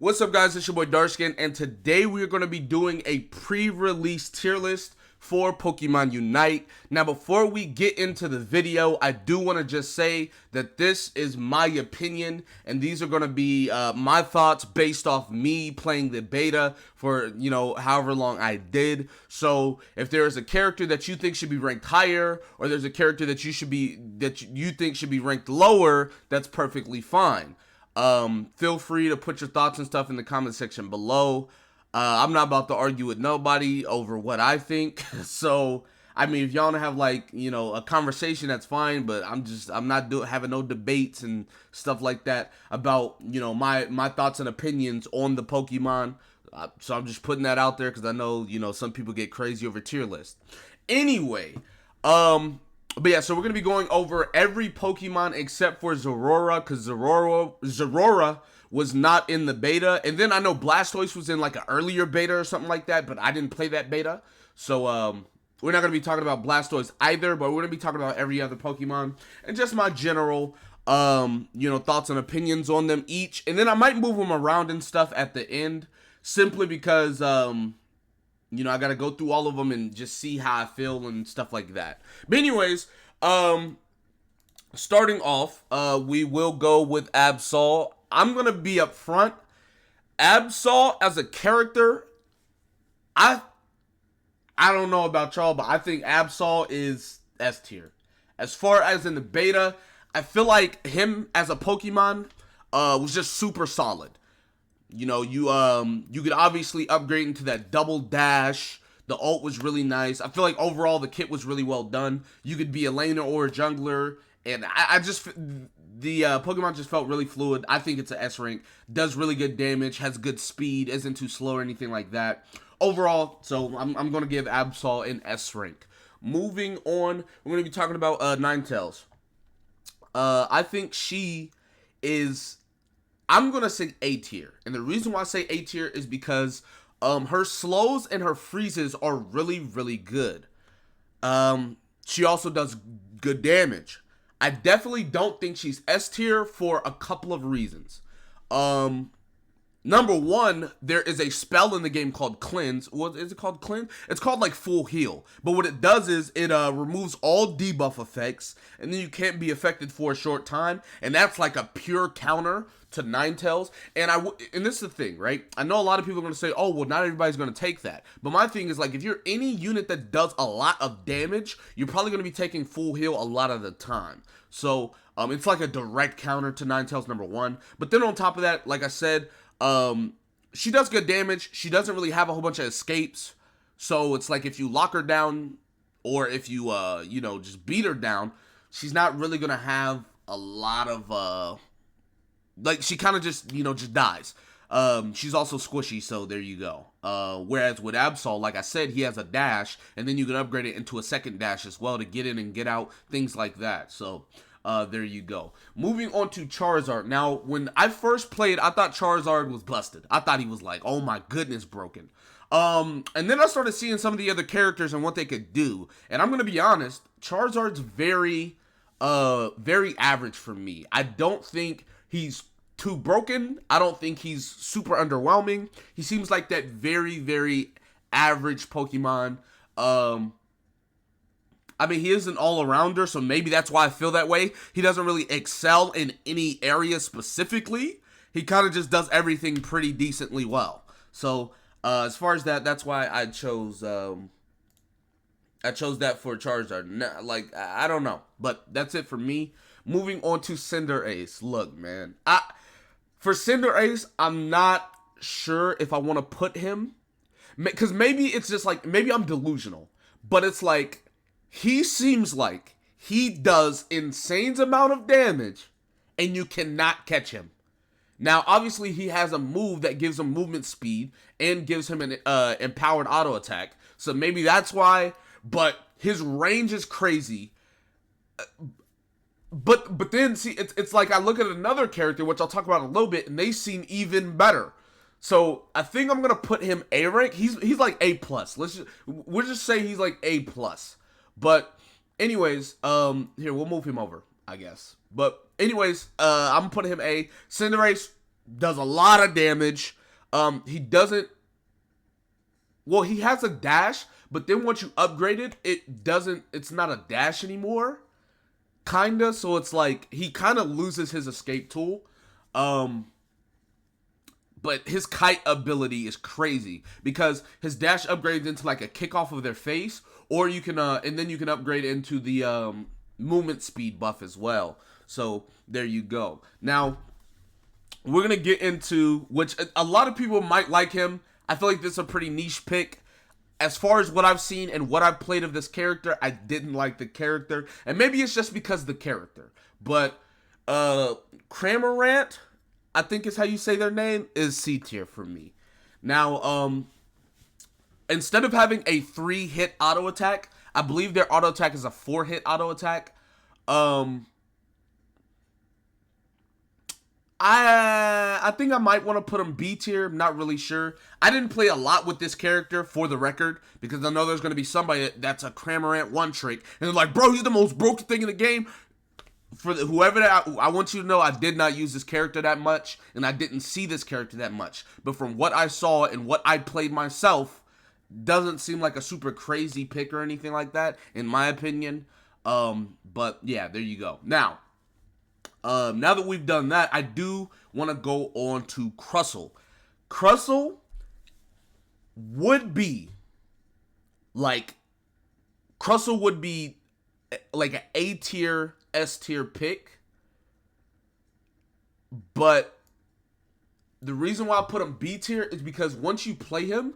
What's up, guys? It's your boy Darskin, and today we are going to be doing a pre-release tier list for Pokemon Unite. Now, before we get into the video, I do want to just say that this is my opinion, and these are going to be my thoughts based off me playing the beta for, however long I did. So, if there is a character that you think should be ranked higher, or there's a character that you think should be ranked lower, that's perfectly fine. Feel free to put your thoughts and stuff in the comment section below. I'm not about to argue with nobody over what I think. So, I mean, if y'all want to have a conversation, that's fine. But I'm not having no debates and stuff like that about, my thoughts and opinions on the Pokemon. So I'm just putting that out there because I know, some people get crazy over tier lists. Anyway, but yeah, so we're going to be going over every Pokemon except for Zorora, because Zorora was not in the beta. And then I know Blastoise was in like an earlier beta or something like that, but I didn't play that beta. So we're not going to be talking about Blastoise either, but we're going to be talking about every other Pokemon and just my general, thoughts and opinions on them each. And then I might move them around and stuff at the end, simply because, I got to go through all of them and just see how I feel and stuff like that. But anyways, starting off, we will go with Absol. I'm going to be up front. Absol as a character, I don't know about y'all, but I think Absol is S tier. As far as in the beta, I feel like him as a Pokemon was just super solid. You could obviously upgrade into that double dash. The ult was really nice. I feel like overall the kit was really well done. You could be a laner or a jungler, and the Pokemon just felt really fluid. I think it's an S rank. Does really good damage, has good speed, isn't too slow or anything like that. Overall, so I'm going to give Absol an S rank. Moving on, we're going to be talking about Ninetails. I think she is... I'm going to say A tier. And the reason why I say A tier is because her slows and her freezes are really, really good. She also does good damage. I definitely don't think she's S tier for a couple of reasons. Number one, there is a spell in the game called Cleanse. What is it called? Cleanse? It's called like Full Heal. But what it does is it removes all debuff effects, and then you can't be affected for a short time. And that's like a pure counter to Ninetales. And this is the thing, right? I know a lot of people are going to say, oh, well, not everybody's going to take that. But my thing is, like, if you're any unit that does a lot of damage, you're probably going to be taking Full Heal a lot of the time. So, it's like a direct counter to Ninetales, number one. But then on top of that, like I said, she does good damage. She doesn't really have a whole bunch of escapes. So it's like if you lock her down or if you, just beat her down, she's not really going to have a lot of, she kind of just dies. She's also squishy, so there you go. Whereas with Absol, like I said, he has a dash, and then you can upgrade it into a second dash as well to get in and get out, things like that. So, there you go. Moving on to Charizard. Now, when I first played, I thought Charizard was busted. I thought he was like, oh my goodness, broken. And then I started seeing some of the other characters and what they could do. And I'm going to be honest, Charizard's very average for me. I don't think he's too broken. I don't think he's super underwhelming. He seems like that very, very average Pokemon. I mean, he is an all-arounder, so maybe that's why I feel that way. He doesn't really excel in any area specifically. He kind of just does everything pretty decently well. So, as far as that, that's why I chose that for Charizard. I don't know, but that's it for me. Moving on to Cinderace. Look, man, for Cinderace, I'm not sure if I want to put him, because maybe it's just like, maybe I'm delusional, but it's like, he seems like he does insane amount of damage and you cannot catch him. Now, obviously, he has a move that gives him movement speed and gives him an empowered auto attack. So maybe that's why, but his range is crazy. But then, see, it's like I look at another character, which I'll talk about in a little bit, and they seem even better. So I think I'm going to put him A rank. He's like A+. We'll just say he's like A+. But anyways, here, we'll move him over, I guess. But anyways, I'm gonna put him A. Cinderace, does a lot of damage. He doesn't, well, he has a dash, but then once you upgrade it, it's not a dash anymore. Kinda, so it's like, he kind of loses his escape tool. But his kite ability is crazy because his dash upgrades into like a kick off of their face, or you can, and then you can upgrade into the movement speed buff as well. So there you go. Now, we're going to get into, which a lot of people might like him. I feel like this is a pretty niche pick. As far as what I've seen and what I've played of this character, I didn't like the character. And maybe it's just because of the character. But Cramorant, I think is how you say their name, is C tier for me. Now, instead of having a 3-hit auto attack, I believe their auto attack is a 4-hit auto attack. I think I might want to put him B tier. I'm not really sure. I didn't play a lot with this character, for the record, because I know there's going to be somebody that's a Cramorant one-trick, and they're like, bro, he's the most broken thing in the game. For whoever that, I want you to know I did not use this character that much, and I didn't see this character that much. But from what I saw and what I played myself, doesn't seem like a super crazy pick or anything like that, in my opinion. But yeah, there you go. Now that we've done that, I do want to go on to Crustle. Crustle would be like an A tier, S tier pick. But the reason why I put him B tier is because once you play him,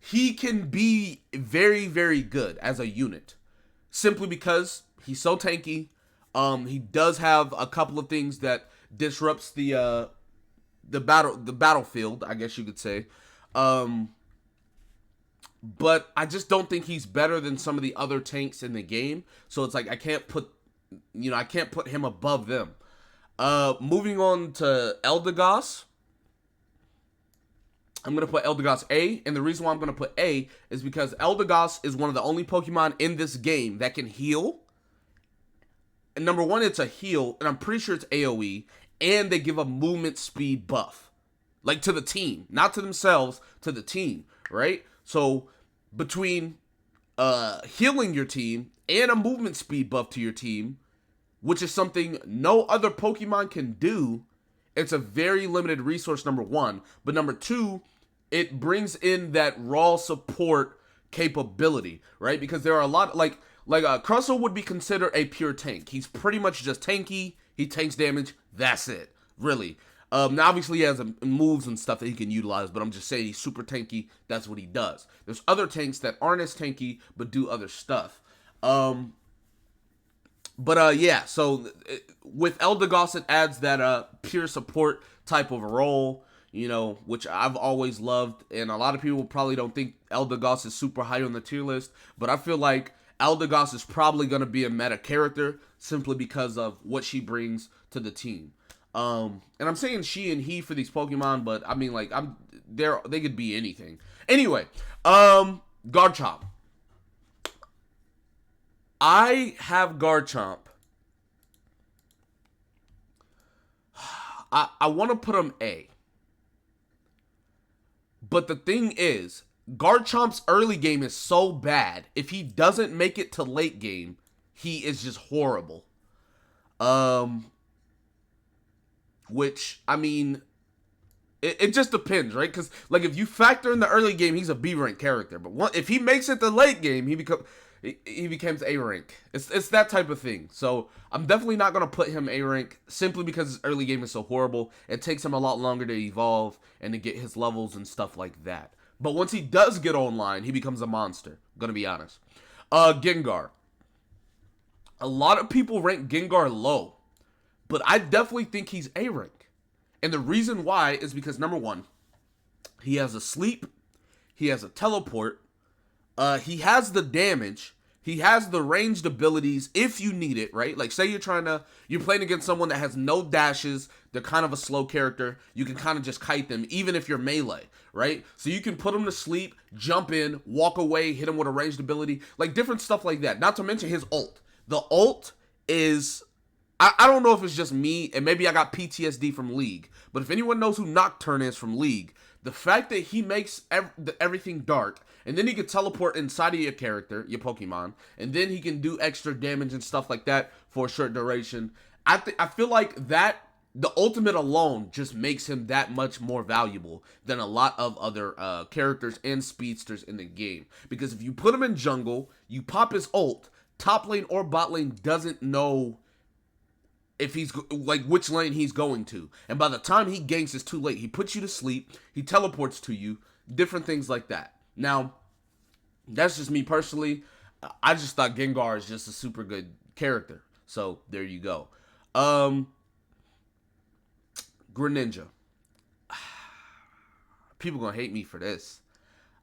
he can be very, very good as a unit. Simply because he's so tanky. He does have a couple of things that disrupts the battlefield, I guess you could say. But I just don't think he's better than some of the other tanks in the game. So it's like I can't put him above them. Moving on to Eldegoss. I'm going to put Eldegoss A, and the reason why I'm going to put A is because Eldegoss is one of the only Pokemon in this game that can heal. And number one, it's a heal, and I'm pretty sure it's AoE, and they give a movement speed buff. Like, to the team. Not to themselves, to the team, right? So, between healing your team and a movement speed buff to your team, which is something no other Pokemon can do, it's a very limited resource, number one. But number two, it brings in that raw support capability, right? Because there are a lot, like Crustle would be considered a pure tank. He's pretty much just tanky. He tanks damage. That's it, really. Now, obviously, he has moves and stuff that he can utilize, but I'm just saying he's super tanky. That's what he does. There's other tanks that aren't as tanky, but do other stuff. Yeah, so with Eldegoss, it adds that pure support type of role, you know, which I've always loved. And a lot of people probably don't think Eldegoss is super high on the tier list, but I feel like Eldegoss is probably going to be a meta character simply because of what she brings to the team. And I'm saying she and he for these Pokemon, but I mean, like, they could be anything. Anyway, Garchomp. I have Garchomp. I want to put him A. But the thing is, Garchomp's early game is so bad. If he doesn't make it to late game, he is just horrible. Which, I mean, it just depends, right? Because, like, if you factor in the early game, he's a B rank character. But if he makes it to late game, he becomes A rank. It's that type of thing. So I'm definitely not going to put him A rank simply because his early game is so horrible. It takes him a lot longer to evolve and to get his levels and stuff like that. But once he does get online, he becomes a monster. I'm going to be honest. Gengar. A lot of people rank Gengar low, but I definitely think he's A rank. And the reason why is because, number one, he has a sleep, he has a teleport, he has the damage, he has the ranged abilities if you need it, right? Like, say you're playing against someone that has no dashes, they're kind of a slow character, you can kind of just kite them, even if you're melee, right? So you can put them to sleep, jump in, walk away, hit them with a ranged ability, like different stuff like that. Not to mention his ult. The ult is, I don't know if it's just me, and maybe I got PTSD from League, but if anyone knows who Nocturne is from League, the fact that he makes everything dark, and then he can teleport inside of your character, your Pokemon, and then he can do extra damage and stuff like that for a short duration, I feel like that, the ultimate alone just makes him that much more valuable than a lot of other characters and speedsters in the game. Because if you put him in jungle, you pop his ult, top lane or bot lane doesn't know if he's like which lane he's going to, and by the time he ganks, it's too late. He puts you to sleep, he teleports to you, different things like that. Now, that's just me personally. I just thought Gengar is just a super good character, so there you go. Greninja. People gonna hate me for this.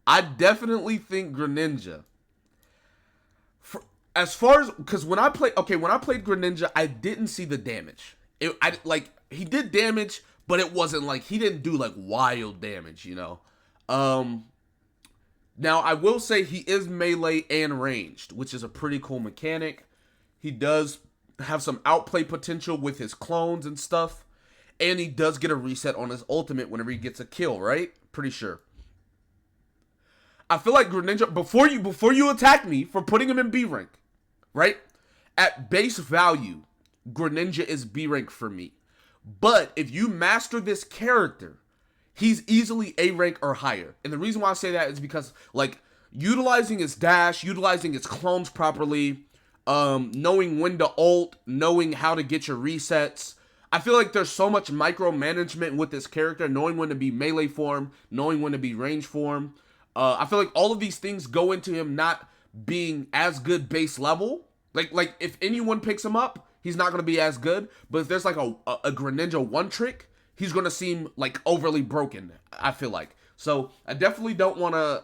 I definitely think Greninja, as far as, because when I played Greninja, I didn't see the damage. He did damage, but it wasn't like, he didn't do like wild damage, you know. Now I will say he is melee and ranged, which is a pretty cool mechanic. He does have some outplay potential with his clones and stuff, and he does get a reset on his ultimate whenever he gets a kill, right? Pretty sure. I feel like Greninja, before you attack me for putting him in B rank, right? At base value, Greninja is B rank for me. But if you master this character, he's easily A rank or higher. And the reason why I say that is because, like, utilizing his dash, utilizing his clones properly, knowing when to ult, knowing how to get your resets. I feel like there's so much micromanagement with this character, knowing when to be melee form, knowing when to be range form. I feel like all of these things go into him not being as good base level. Like if anyone picks him up, he's not going to be as good. But if there's like a Greninja one trick, he's going to seem like overly broken, I feel like. So I definitely don't want to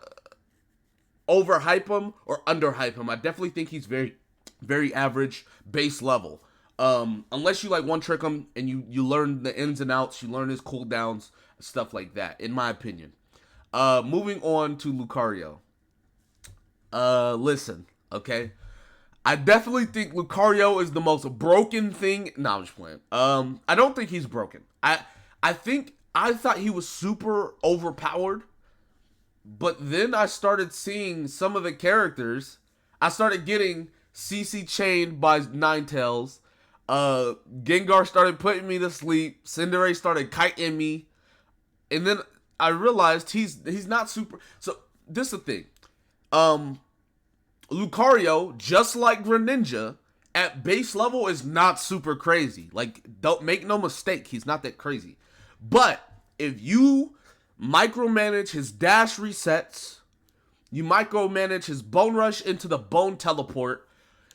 overhype him or underhype him. I definitely think he's very, very average base level. Unless you like one trick him and you learn the ins and outs, you learn his cooldowns, stuff like that, in my opinion. Moving on to Lucario. Listen, okay? I definitely think Lucario is the most broken thing. No, I'm just playing. I don't think he's broken. I thought he was super overpowered, but then I started seeing some of the characters. I started getting CC chained by Ninetails. Gengar started putting me to sleep. Cinderace started kiting me, and then I realized he's not super. So this is the thing. Lucario, just like Greninja, at base level is not super crazy. Like, don't make no mistake, he's not that crazy. But if you micromanage his dash resets, you micromanage his bone rush into the bone teleport,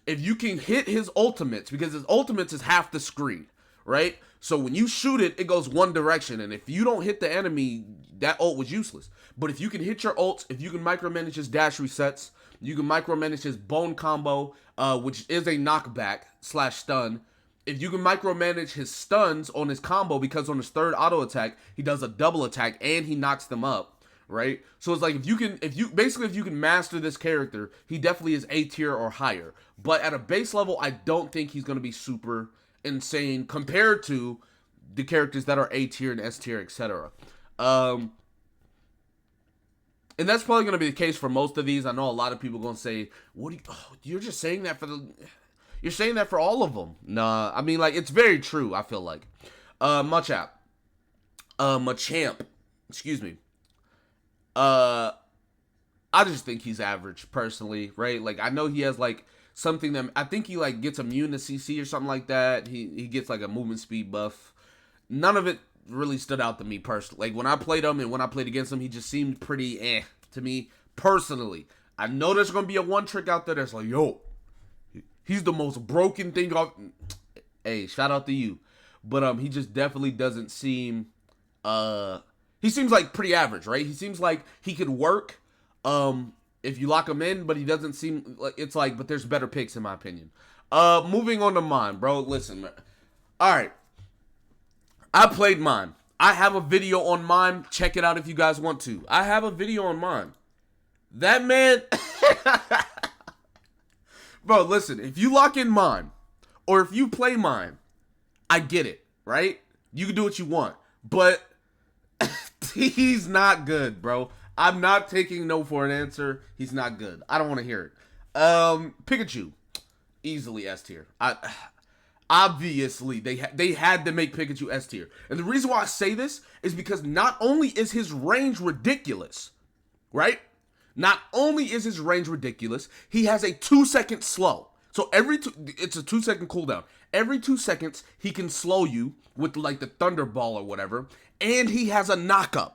if you can hit his ultimates, because his ultimates is half the screen, right? So when you shoot it, it goes one direction, and if you don't hit the enemy, that ult was useless. But if you can hit your ults, if you can micromanage his dash resets, you can micromanage his bone combo, which is a knockback / stun. If you can micromanage his stuns on his combo, because on his third auto attack, he does a double attack and he knocks them up, right? So it's like, if you can master this character, he definitely is A tier or higher. But at a base level, I don't think he's going to be super insane compared to the characters that are A tier and S tier, etc. And that's probably going to be the case for most of these. I know a lot of people going to say, you're just saying that you're saying that for all of them. Nah, I mean, like, it's very true, I feel like. Machamp, excuse me. I just think he's average, personally, right? Like, I know he has, like, something that, I think he, like, gets immune to CC or something like that. He gets, like, a movement speed buff. None of it really stood out to me personally. Like, when I played him and when I played against him, he just seemed pretty to me personally. I know there's gonna be a one trick out there that's like, yo, he's the most broken thing hey, shout out to you. But he just definitely doesn't seem he seems like pretty average, right? He seems like he could work if you lock him in, but he doesn't seem like, it's like, but there's better picks in my opinion. Moving on to Mime, bro. Listen, man. Alright. I played Mime. I have a video on Mime. Check it out if you guys want to. I have a video on Mime. That man... Bro, listen. If you lock in Mime, or if you play Mime, I get it, right? You can do what you want, but he's not good, bro. I'm not taking no for an answer. He's not good. I don't want to hear it. Pikachu, easily S tier. Obviously they had to make Pikachu S tier, and the reason why I say this is because not only is his range ridiculous, right? Not only is his range ridiculous, he has a 2-second slow. So it's a 2-second cooldown. Every 2 seconds, he can slow you with like the Thunder Ball or whatever, and he has a knockup.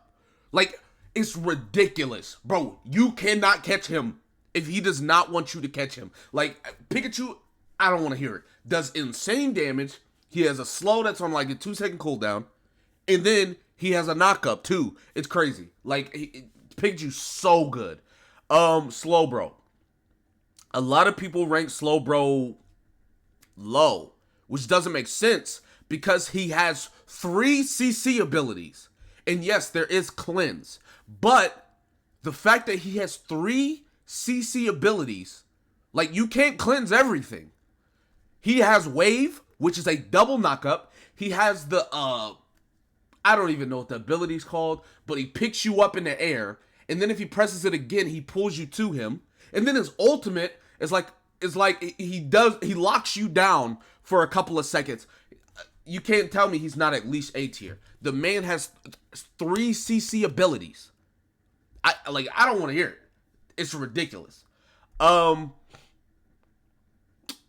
Like, it's ridiculous. Bro, you cannot catch him if he does not want you to catch him. Like, Pikachu, I don't want to hear it. Does insane damage. He has a slow that's on like a 2-second cooldown, and then he has a knockup too. It's crazy. Like, Pikachu's so good. Slowbro. A lot of people rank Slowbro low, which doesn't make sense because he has 3 CC abilities. And yes, there is cleanse, but the fact that he has 3 CC abilities, like, you can't cleanse everything. He has wave, which is a double knockup. He has the, I don't even know what the ability is called, but he picks you up in the air, and then if he presses it again, he pulls you to him. And then his ultimate is like he locks you down for a couple of seconds. You can't tell me he's not at least A tier. The man has 3 CC abilities. I don't want to hear it. It's ridiculous. Moving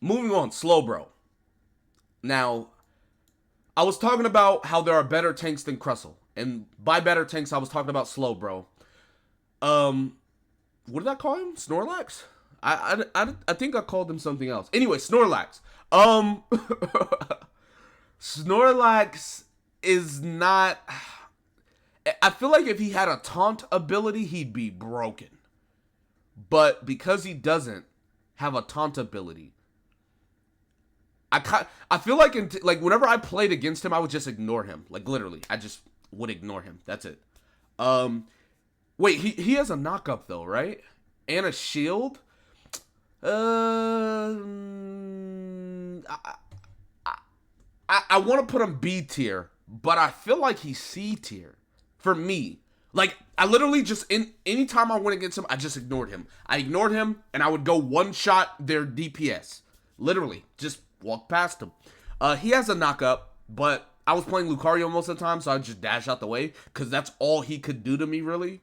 on, Slowbro. Now, I was talking about how there are better tanks than Crustle. And by better tanks, I was talking about Slowbro. What did I call him? Snorlax? I think I called him something else. Anyway, Snorlax. Snorlax is not... I feel like if he had a taunt ability, he'd be broken. But because he doesn't have a taunt ability, I feel like whenever I played against him, I would just ignore him. Like, literally, I just would ignore him. That's it. Wait, he has a knockup though, right? And a shield? I want to put him B tier, but I feel like he's C tier for me. Like, I literally just, anytime I went against him, I just ignored him. I ignored him, and I would go one-shot their DPS. Literally, just walk past him. He has a knockup, but I was playing Lucario most of the time, so I'd just dash out the way, because that's all he could do to me, really.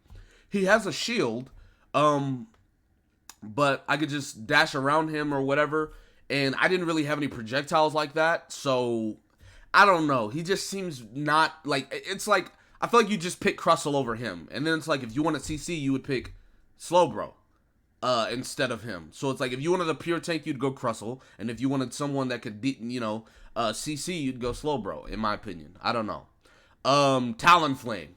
He has a shield, but I could just dash around him or whatever, and I didn't really have any projectiles like that, so I don't know. He just seems not, like, it's like, I feel like you just pick Crustle over him, and then it's like, if you want a CC, you would pick Slowbro instead of him. So it's like, if you wanted a pure tank, you'd go Crustle, and if you wanted someone that could, CC, you'd go Slowbro, in my opinion. I don't know. Talonflame.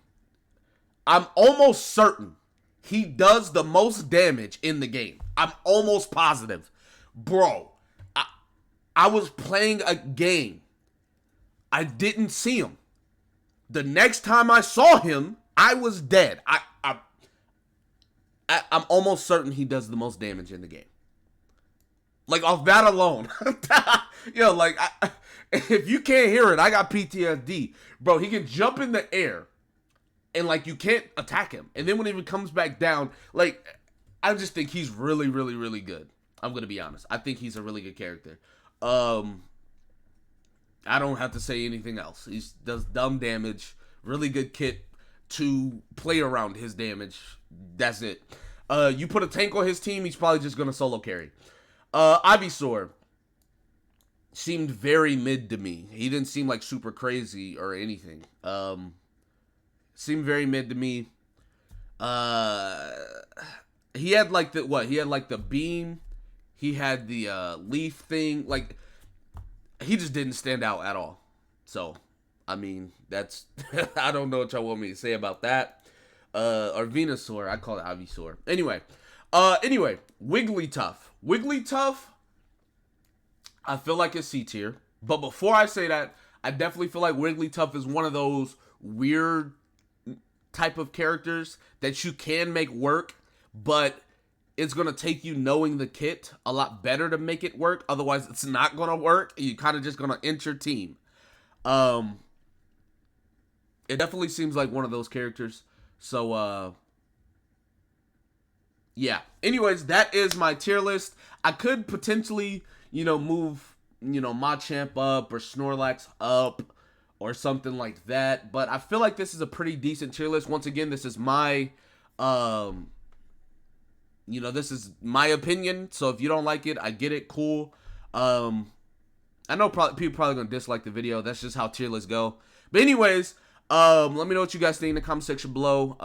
I'm almost certain he does the most damage in the game. I'm almost positive. Bro, I was playing a game. I didn't see him. The next time I saw him, I was dead. I'm almost certain he does the most damage in the game. Like, off that alone. Yo, like, if you can't hear it, I got PTSD. Bro, he can jump in the air, and, like, you can't attack him. And then when he comes back down, like, I just think he's really, really, really good. I'm going to be honest. I think he's a really good character. I don't have to say anything else. He does dumb damage, really good kit to play around his damage. That's it. You put a tank on his team, he's probably just going to solo carry. Ivysaur seemed very mid to me. He didn't seem like super crazy or anything. Seemed very mid to me. He had like he had like the beam. He had the leaf thing. Like, he just didn't stand out at all. So, I mean, that's... I don't know what y'all want me to say about that. Or Venusaur. I call it Ivysaur. Anyway, Wigglytuff. Wigglytuff, I feel like it's C tier. But before I say that, I definitely feel like Wigglytuff is one of those weird type of characters that you can make work, but it's going to take you knowing the kit a lot better to make it work. Otherwise, it's not going to work. You're kind of just going to enter team. It definitely seems like one of those characters. So, yeah. Anyways, that is my tier list. I could potentially, move, Machamp up or Snorlax up or something like that. But I feel like this is a pretty decent tier list. Once again, this is my, this is my opinion. So if you don't like it, I get it. Cool. I know people probably gonna dislike the video. That's just how tier lists go. But anyways, let me know what you guys think in the comment section below.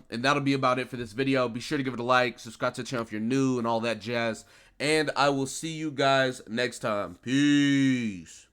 And that'll be about it for this video. Be sure to give it a like, subscribe to the channel if you're new, and all that jazz. And I will see you guys next time. Peace.